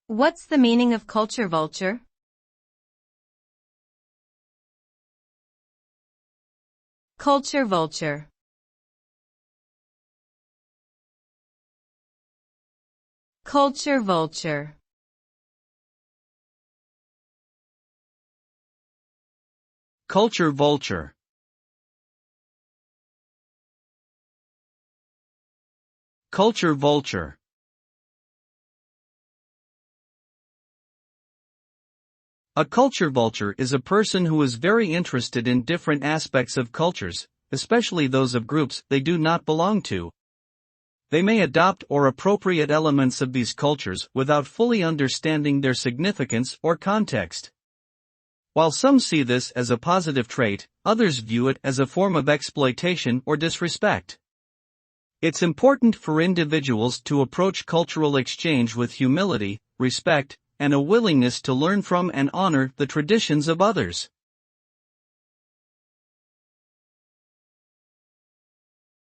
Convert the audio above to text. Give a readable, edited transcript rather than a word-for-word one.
What's the meaning of culture vulture? Culture vulture. Culture vulture. Culture vulture. Culture vulture. A culture vulture is a person who is very interested in different aspects of cultures, especially those of groups they do not belong to. They may adopt or appropriate elements of these cultures without fully understanding their significance or context. While some see this as a positive trait, others view it as a form of exploitation or disrespect. It's important for individuals to approach cultural exchange with humility, respect, and a willingness to learn from and honor the traditions of others.